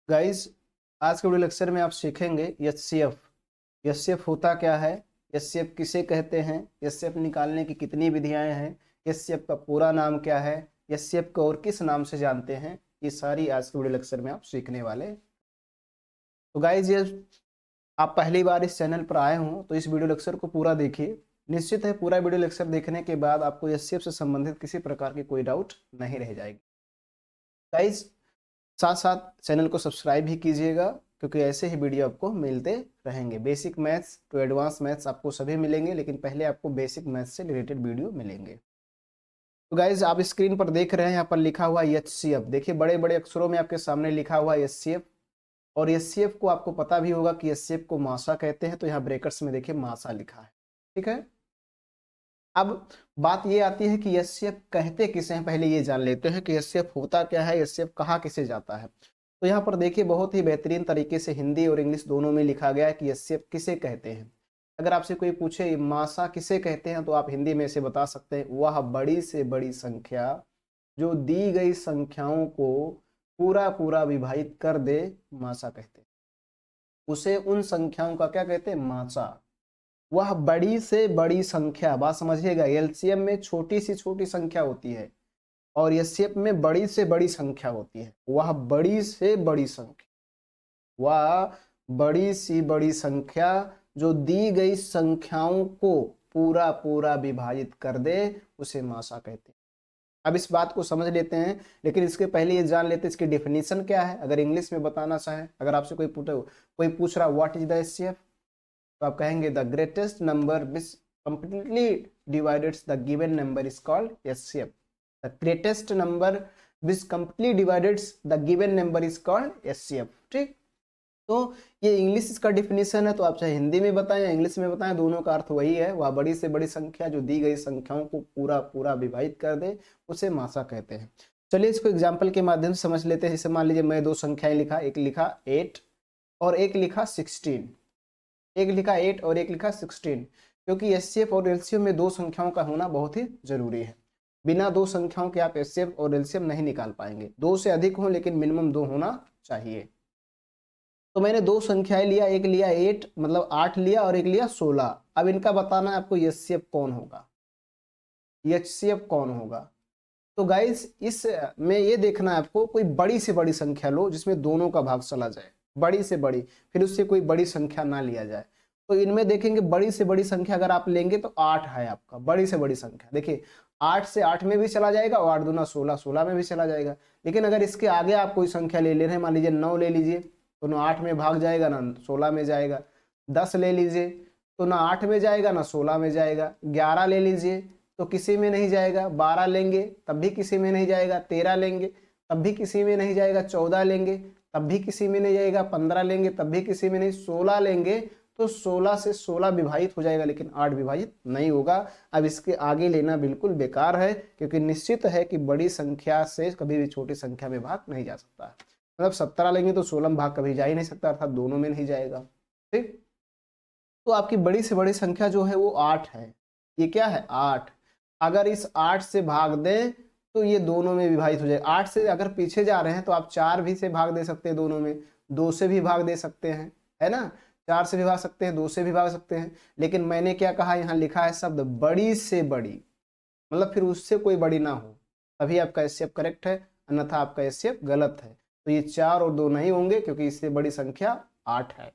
Guys, आज के video lecture में आप सीखेंगे एचसीएफ। एचसीएफ होता क्या है, एचसीएफ किसे कहते हैं, एचसीएफ निकालने की कितनी विधियां हैं, एचसीएफ का पूरा नाम क्या है, एचसीएफ को और किस नाम से जानते हैं, ये सारी आज के वीडियो लेक्चर में आप सीखने वाले। तो गाइस, ये आप पहली बार इस चैनल पर आए हों तो इस वीडियो लेक्चर को पूरा देखिए। निश्चित है पूरा वीडियो लेक्चर देखने के बाद आपको एचसीएफ से संबंधित किसी प्रकार की कोई डाउट नहीं रह जाएगी। गाइस, साथ साथ चैनल को सब्सक्राइब भी कीजिएगा क्योंकि ऐसे ही वीडियो आपको मिलते रहेंगे। Basic maths to advance maths आपको सभी मिलेंगे, लेकिन पहले आपको बेसिक मैथ्स से रिलेटेड वीडियो मिलेंगे। तो गाइज, आप स्क्रीन पर देख रहे हैं, यहाँ पर लिखा हुआ एचसीएफ। देखिए बड़े बड़े अक्षरों में आपके सामने लिखा हुआ एचसीएफ। और एचसीएफ को आपको पता भी होगा कि एचसीएफ को मासा कहते हैं, तो यहाँ ब्रेकर्स में देखिए मासा लिखा है। ठीक है, अब बात ये आती है कि एचसीएफ कहते किसे हैं। पहले ये जान लेते हैं कि एचसीएफ होता क्या है, एचसीएफ कहाँ किसे जाता है। तो यहाँ पर देखिए बहुत ही बेहतरीन तरीके से हिंदी और इंग्लिश दोनों में लिखा गया है कि एचसीएफ किसे कहते हैं। अगर आपसे कोई पूछे मासा किसे कहते हैं तो आप हिंदी में इसे बता सकते हैं, वह बड़ी से बड़ी संख्या जो दी गई संख्याओं को पूरा पूरा विभाजित कर दे, मासा कहते हैं। उसे उन संख्याओं का क्या कहते हैं, मासा। वह बड़ी से बड़ी संख्या, बात समझिएगा, एलसीएम में छोटी सी छोटी संख्या होती है और एचसीएफ में बड़ी से बड़ी संख्या होती है। वह बड़ी से बड़ी संख्या, वह बड़ी सी बड़ी संख्या जो दी गई संख्याओं को पूरा पूरा विभाजित कर दे, उसे मासा कहते हैं। अब इस बात को समझ लेते हैं, लेकिन इसके पहले ये जान लेते हैं इसकी डेफिनेशन क्या है। अगर इंग्लिश में बताना चाहे, अगर आपसे कोई पूछ रहा व्हाट इज द एचसीएफ, तो आप कहेंगे the greatest number which completely divideds the given number is called HCF. The greatest number which completely divideds the given number is called HCF. ठीक, तो ये इंग्लिश इसका डिफिनेशन है। तो आप चाहे हिंदी में बताएं या इंग्लिश में बताएं, दोनों का अर्थ वही है। वह बड़ी से बड़ी संख्या जो दी गई संख्याओं को पूरा पूरा विभाजित कर दे, उसे मासा कहते हैं। चलिए इसको एग्जाम्पल के माध्यम से समझ लेते हैं। जैसे मान लीजिए मैं दो संख्याएं लिखा, एक लिखा 8 और एक लिखा 16। एक लिखा 8 और एक लिखा 16, क्योंकि एचसीएफ और एलसीएम में दो संख्याओं का होना बहुत ही जरूरी है। बिना दो संख्याओं के आप एचसीएफ और एलसीएम नहीं निकाल पाएंगे। दो से अधिक हो लेकिन मिनिमम दो होना चाहिए। तो मैंने दो संख्याएं लिया, एक लिया 8 मतलब 8 लिया और एक लिया 16। अब इनका बताना है आपको एचसीएफ कौन होगा, एचसीएफ कौन होगा। तो गाइस, इस में ये देखना है आपको, कोई बड़ी से बड़ी संख्या लो जिसमें दोनों का भाग चला जाए, बड़ी से बड़ी, फिर उससे कोई बड़ी संख्या ना लिया जाए। तो इनमें देखेंगे बड़ी से बड़ी संख्या अगर आप लेंगे तो 8 है आपका बड़ी से बड़ी संख्या। देखिए 8 से 8 में भी चला जाएगा और 8 दूना 16, 16 में भी चला जाएगा। लेकिन अगर इसके आगे आप कोई संख्या ले रहे हैं, मान लीजिए 9 ले लीजिए, तो ना 8 में भाग जाएगा ना 16 में जाएगा। 10 ले लीजिए तो ना 8 में जाएगा ना 16 में जाएगा। 11 ले लीजिए तो किसी में नहीं जाएगा। 12 लेंगे तब भी किसी में नहीं जाएगा। 13 लेंगे तब भी किसी में नहीं जाएगा। 14 लेंगे तब भी किसी में नहीं जाएगा। 15 लेंगे तब भी किसी में नहीं। 16 लेंगे तो 16 से 16 विभाजित हो जाएगा, लेकिन 8 विभाजित नहीं होगा। अब इसके आगे लेना बिल्कुल बेकार है, क्योंकि निश्चित है कि बड़ी संख्या से कभी भी छोटी संख्या में भाग नहीं जा सकता। मतलब 17 लेंगे तो 16 में भाग कभी जा ही नहीं सकता, अर्थात दोनों में नहीं जाएगा। ठीक, तो आपकी बड़ी से बड़ी संख्या जो है वो 8 है। ये क्या है, 8। अगर इस 8 से भाग दें तो ये दोनों में विभाजित हो जाए। 8 से अगर पीछे जा रहे हैं तो आप 4 भी से भाग दे सकते हैं, दोनों में 2 से भी भाग दे सकते हैं, है ना। 4 से भी भाग सकते हैं, 2 से भी भाग सकते हैं। लेकिन मैंने क्या कहा, यहाँ लिखा है शब्द बड़ी से बड़ी, मतलब फिर उससे कोई बड़ी ना हो, तभी आपका एचसीएफ करेक्ट है, अन्यथा आपका एचसीएफ गलत है। तो ये 4 और 2 नहीं होंगे, क्योंकि इससे बड़ी संख्या 8 है।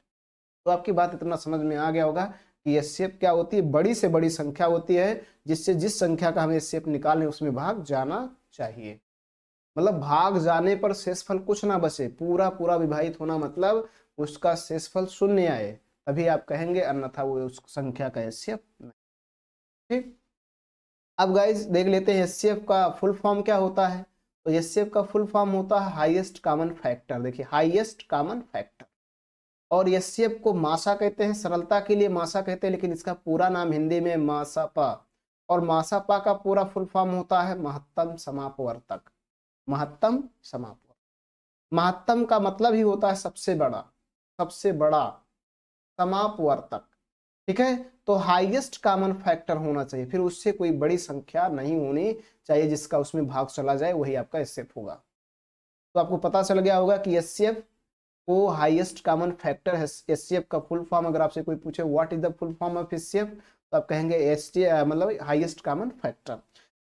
तो आपकी बात इतना समझ में आ गया होगा कि एचसीएफ क्या होती है, बड़ी से बड़ी संख्या होती है जिससे जिस संख्या का हमें एचसीएफ निकालने उसमें भाग जाना चाहिए। मतलब भाग जाने पर शेषफल कुछ ना बचे, पूरा पूरा विभाजित होना मतलब उसका शेषफल 0 आए, तभी आप कहेंगे, अन्यथा वो उस संख्या का एचसीएफ नहीं। ठीक, अब गाइस देख लेते हैं एचसीएफ का फुल फॉर्म क्या होता है। तो एचसीएफ का फुल फॉर्म होता है हाईएस्ट कॉमन फैक्टर। देखिए हाईएस्ट कॉमन फैक्टर। और एचसीएफ को मासा कहते हैं, सरलता के लिए मासा कहते हैं, लेकिन इसका पूरा नाम हिंदी में मासापा। और मासापा का पूरा फुल फॉर्म होता है महत्तम समापवर्तक। महत्तम समापवर्तक, महत्तम का मतलब ही होता है सबसे बड़ा, सबसे बड़ा समापवर्तक। ठीक है, तो हाईएस्ट कॉमन फैक्टर होना चाहिए, फिर उससे कोई बड़ी संख्या नहीं होनी चाहिए जिसका उसमें भाग चला जाए, वही आपका एचसीएफ होगा। तो आपको पता चल गया होगा कि एचसीएफ को हाईएस्ट कॉमन फैक्टर है। एचसीएफ का फुल फॉर्म अगर आपसे कोई पूछे what is the full form of HCF, तो आप कहेंगे एचटी मतलब हाईएस्ट कॉमन फैक्टर।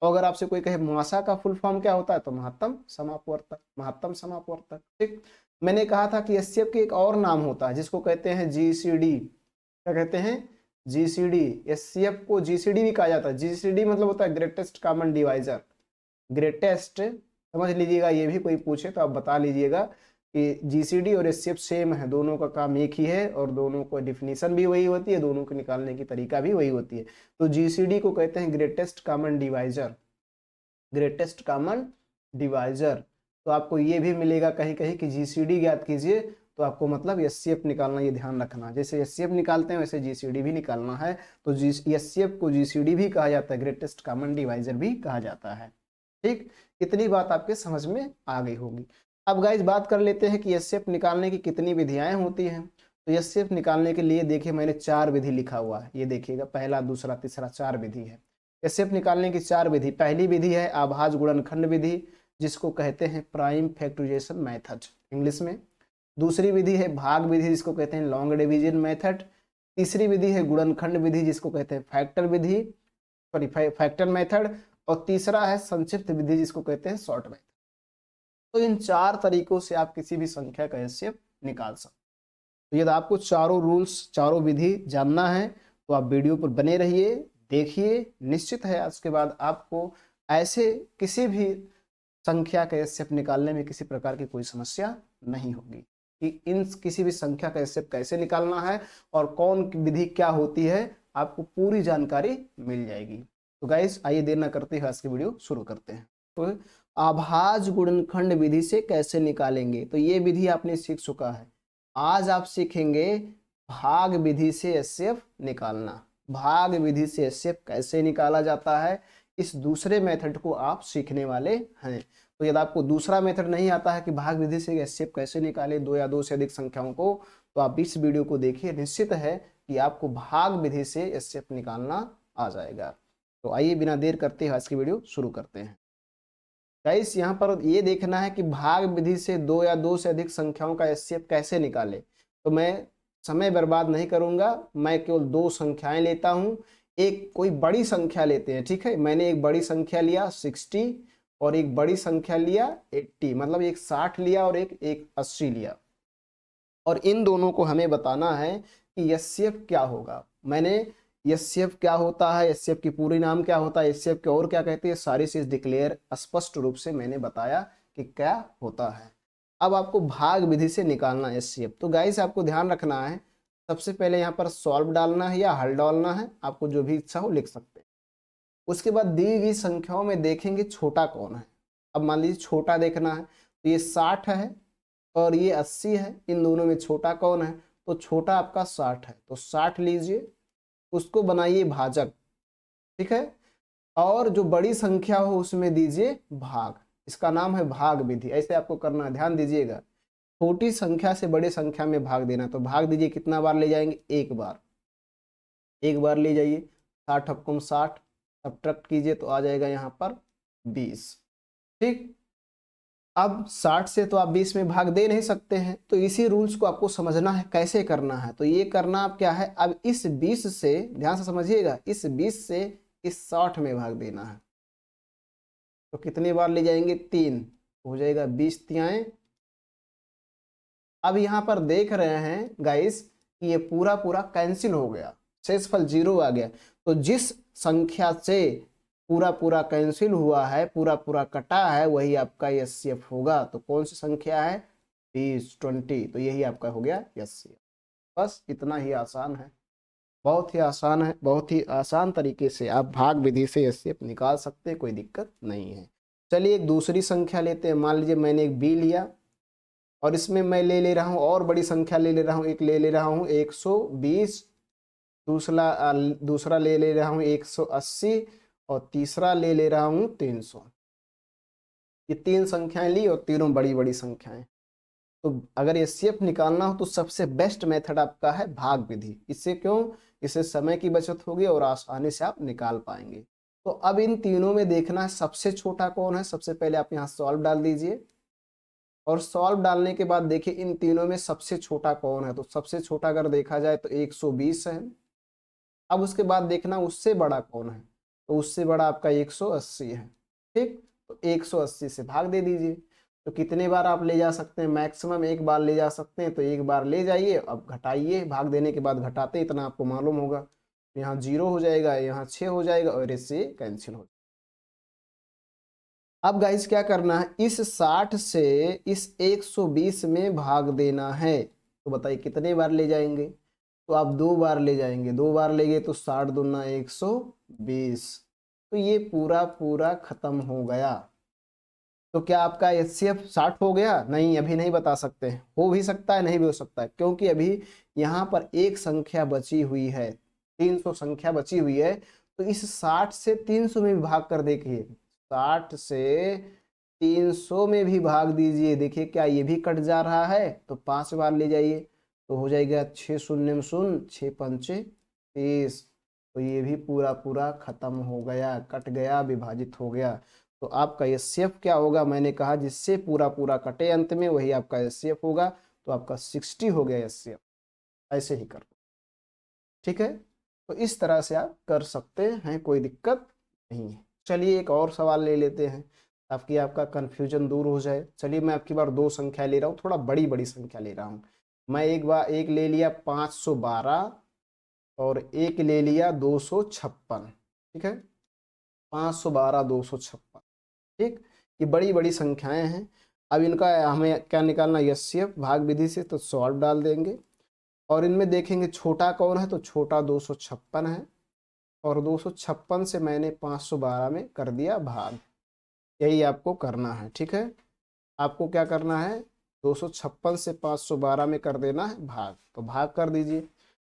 और अगर आपसे कोई कहे मासा का फुल फॉर्म क्या होता है, तो महत्तम समापवर्तक, महत्तम समापवर्तक। ठीक, मैंने कहा था कि एचसीएफ के एक और नाम होता है जिसको कहते हैं जीसीडी। क्या कहते हैं? जीसीडी। एचसीएफ को जीसीडी भी कहा जाता है। जीसीडी मतलब होता है ग्रेटेस्ट कॉमन डिवाइजर। ग्रेटेस्ट, समझ लीजिएगा, ये भी कोई पूछे तो आप बता लीजिएगा कि जीसीडी और एचसीएफ सेम है, दोनों का काम एक ही है और दोनों को डिफिनीशन भी वही होती है, दोनों को निकालने की तरीका भी वही होती है। तो जीसीडी को कहते हैं greatest common divisor, greatest common divisor. तो आपको ये भी मिलेगा कहीं कहीं कि जीसीडी ज्ञात कीजिए, तो आपको मतलब एचसीएफ निकालना, ये ध्यान रखना। जैसे एचसीएफ निकालते हैं वैसे जीसीडी भी निकालना है। तो एचसीएफ को जीसीडी भी कहा जाता है, ग्रेटेस्ट कॉमन डिवाइजर भी कहा जाता है। ठीक, इतनी बात आपके समझ में आ गई होगी। अब गाइस बात कर लेते हैं कि एचसीएफ निकालने की कितनी विधियाएं होती हैं। तो एचसीएफ निकालने के लिए देखिए मैंने 4 विधि लिखा हुआ है, ये देखिएगा, पहला दूसरा तीसरा 4 विधि है। एचसीएफ निकालने की 4 विधि। पहली विधि है आभाज्य गुणनखंड विधि, जिसको कहते हैं प्राइम फैक्टराइजेशन मेथड इंग्लिश में। दूसरी विधि है भाग विधि, जिसको कहते हैं लॉन्ग डिवीजन मेथड। तीसरी विधि है गुणनखंड विधि, जिसको कहते हैं फैक्टर विधि, सॉरी फैक्टर मेथड। और तीसरा है संक्षिप्त विधि, जिसको कहते हैं शॉर्ट मेथड। तो इन 4 तरीकों से आप किसी भी संख्या का एचसीएफ निकाल सकते। तो यदि आपको चारों रूल्स, चारों विधि जानना है तो आप वीडियो पर बने रहिए, देखिए। निश्चित है आज के बाद आपको ऐसे किसी भी संख्या का एचसीएफ निकालने में किसी प्रकार की कोई समस्या नहीं होगी कि इन किसी भी संख्या का एचसीएफ कैसे निकालना है और कौन विधि क्या होती है, आपको पूरी जानकारी मिल जाएगी। तो गाइस आइए देर न करते हुए आज की वीडियो शुरू करते हैं। तो आभाज्य गुणनखंड विधि से कैसे निकालेंगे, तो ये विधि आपने सीख चुका है। आज आप सीखेंगे भाग विधि से एचसीएफ निकालना। भाग विधि से एचसीएफ कैसे निकाला जाता है, इस दूसरे मेथड को आप सीखने वाले हैं। तो यदि आपको दूसरा मेथड नहीं आता है कि भाग विधि से एचसीएफ कैसे निकाले 2 या 2 से अधिक संख्याओं को, तो आप इस वीडियो को देखिए। निश्चित है कि आपको भाग विधि से एचसीएफ निकालना आ जाएगा। तो आइए बिना देर करते हुए आज की वीडियो शुरू करते हैं। गाइस यहाँ पर ये देखना है कि भाग विधि से 2 या 2 से अधिक संख्याओं का एचसीएफ कैसे निकाले। तो मैं समय बर्बाद नहीं करूंगा, मैं केवल 2 संख्याएं लेता हूं। एक कोई बड़ी संख्या लेते हैं, ठीक है। मैंने एक बड़ी संख्या लिया 60 और एक बड़ी संख्या लिया 80, मतलब एक 60 लिया और एक 80 लिया। और इन दोनों को हमें बताना है कि एचसीएफ क्या होगा। मैंने एचसीएफ क्या होता है, एचसीएफ की पूरी नाम क्या होता है, एचसीएफ के और क्या कहते हैं, सारी चीज डिक्लेयर स्पष्ट रूप से मैंने बताया कि क्या होता है। अब आपको भाग विधि से निकालना है एचसीएफ। तो गाइस आपको ध्यान रखना है, सबसे पहले यहाँ पर सॉल्व डालना है या हल डालना है, आपको जो भी इच्छा हो लिख सकते हैं। उसके बाद दी गई संख्याओं में देखेंगे छोटा कौन है। अब मान लीजिए छोटा देखना है, तो ये 60 है और ये 80 है, इन दोनों में छोटा कौन है, तो छोटा आपका 60 है, तो 60 लीजिए, उसको बनाइए भाजक, ठीक है। और जो बड़ी संख्या हो उसमें दीजिए भाग, इसका नाम है भाग विधि। ऐसे आपको करना है, ध्यान दीजिएगा। छोटी संख्या से बड़ी संख्या में भाग देना, तो भाग दीजिए, कितना बार ले जाएंगे, एक बार, एक बार ले जाइए। 60 हक्कुम 60, सब्ट्रैक्ट कीजिए तो आ जाएगा यहाँ पर 20, ठीक। अब 60 से तो आप 20 में भाग दे नहीं सकते हैं, तो इसी रूल्स को आपको समझना है कैसे करना है। तो ये करना आप क्या है, अब इस 20 से, ध्यान से समझिएगा, इस 20 से इस 60 में भाग देना है। तो कितनी बार ले जाएंगे, 3, हो जाएगा 20 तियाएं। अब यहाँ पर देख रहे हैं गाइस कि ये पूरा पूरा कैंसिल हो गया, शेषफल 0 आ गया। तो जिस संख्या से पूरा पूरा कैंसिल हुआ है, पूरा पूरा कटा है, वही आपका एचसीएफ होगा। तो कौन सी संख्या है, 20, 20, तो यही आपका हो गया एचसीएफ। बस इतना ही आसान है, बहुत ही आसान है। बहुत ही आसान तरीके से आप भाग विधि से एचसीएफ निकाल सकते हैं, कोई दिक्कत नहीं है। चलिए एक दूसरी संख्या लेते हैं। मान लीजिए मैंने एक बी लिया और इसमें मैं ले रहा हूँ और बड़ी संख्या ले रहा हूँ, एक ले रहा हूँ 120, दूसरा ले रहा हूँ 180 और तीसरा ले रहा हूँ 300। ये 3 संख्याएं ली और तीनों बड़ी बड़ी संख्याएं। तो अगर एचसीएफ निकालना हो तो सबसे बेस्ट मेथड आपका है भाग विधि। इससे क्यों, इससे समय की बचत होगी और आसानी से आप निकाल पाएंगे। तो अब इन तीनों में देखना है सबसे छोटा कौन है। सबसे पहले आप यहाँ सॉल्व डाल दीजिए, और सॉल्व डालने के बाद देखिए इन तीनों में सबसे छोटा कौन है, तो सबसे छोटा अगर देखा जाए तो 120 है। अब उसके बाद देखना उससे बड़ा कौन है, तो उससे बड़ा आपका 180 है। ठीक, तो 180 से भाग दे दीजिए। तो कितने बार आप ले जा सकते हैं, मैक्सिमम एक बार ले जा सकते हैं, तो एक बार ले जाइए। अब घटाइए, भाग देने के बाद घटाते इतना आपको मालूम होगा, यहाँ 0 हो जाएगा, यहाँ 6 हो जाएगा और इससे कैंसिल हो। अब गाइस क्या करना है, इस 60 से इस 120 में भाग देना है। तो बताइए कितने बार ले जाएंगे, तो आप 2 बार ले जाएंगे, 2 बार ले गए तो 60 दूना 120। तो ये पूरा पूरा खत्म हो गया। तो क्या आपका एचसीएफ 60 हो गया? नहीं, अभी नहीं बता सकते, हो भी सकता है नहीं भी हो सकता है, क्योंकि अभी यहाँ पर एक संख्या बची हुई है, 300 संख्या बची हुई है। तो इस 60 से 300 में भी भाग कर देखिए, 60 से 300 में भी भाग दीजिए, देखिए क्या ये भी कट जा रहा है, तो 5 बार ले जाइए, तो हो जाएगा 6 शून्य शून्य, 6 पंचे 30। तो ये भी पूरा पूरा खत्म हो गया, कट गया, विभाजित हो गया। तो आपका एचसीएफ क्या होगा, मैंने कहा जिससे पूरा पूरा कटे अंत में वही आपका एचसीएफ होगा। तो आपका 60 हो गया एचसीएफ। ऐसे ही कर, ठीक है। तो इस तरह से आप कर सकते हैं, कोई दिक्कत नहीं है। चलिए एक और सवाल ले लेते हैं ताकि आपका कन्फ्यूजन दूर हो जाए। चलिए मैं आपकी बार 2 संख्या ले रहा हूँ, थोड़ा बड़ी बड़ी संख्या ले रहा हूँ। मैं एक बार एक ले लिया 512 और एक ले लिया 256। ठीक है, 512 256। ठीक, ये बड़ी बड़ी संख्याएं हैं। अब इनका हमें क्या निकालना, एचसीएफ भाग विधि से, तो सॉल्व डाल देंगे और इनमें देखेंगे छोटा कौन है, तो छोटा 256 है। और 256 से मैंने 512 में कर दिया भाग, यही आपको करना है। ठीक है, आपको क्या करना है, 256 से 512 में कर देना है भाग, तो भाग कर दीजिए।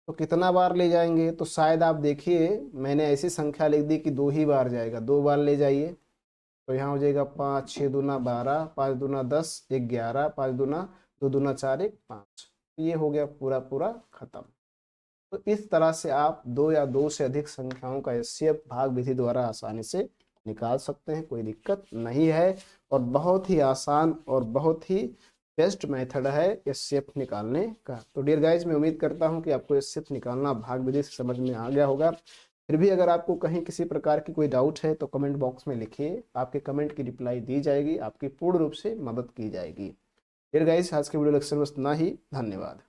तो कितना बार ले जाएंगे, तो शायद आप देखिए मैंने ऐसी संख्या लिख दी कि 2 ही बार जाएगा, 2 बार ले जाइए। तो यहाँ हो जाएगा 5 6 दूना 12, 5 दूना 10, 1 11, 5 दूना 2 दूना 4 1 5। ये हो गया पूरा पूरा खत्म। तो इस तरह से आप 2 या 2 से अधिक संख्याओं का एचसीएफ भाग विधि द्वारा आसानी से निकाल सकते हैं, कोई दिक्कत नहीं है। और बहुत ही आसान और बहुत ही बेस्ट मेथड है एचसीएफ निकालने का। तो डियर गाइज, मैं उम्मीद करता हूं कि आपको एचसीएफ निकालना भाग विधि से समझ में आ गया होगा। फिर भी अगर आपको कहीं किसी प्रकार की कोई डाउट है तो कमेंट बॉक्स में लिखिए, आपके कमेंट की रिप्लाई दी जाएगी, आपकी पूर्ण रूप से मदद की जाएगी। डियर गाइज, आज के वीडियो लेक्चर में इतना ही, धन्यवाद।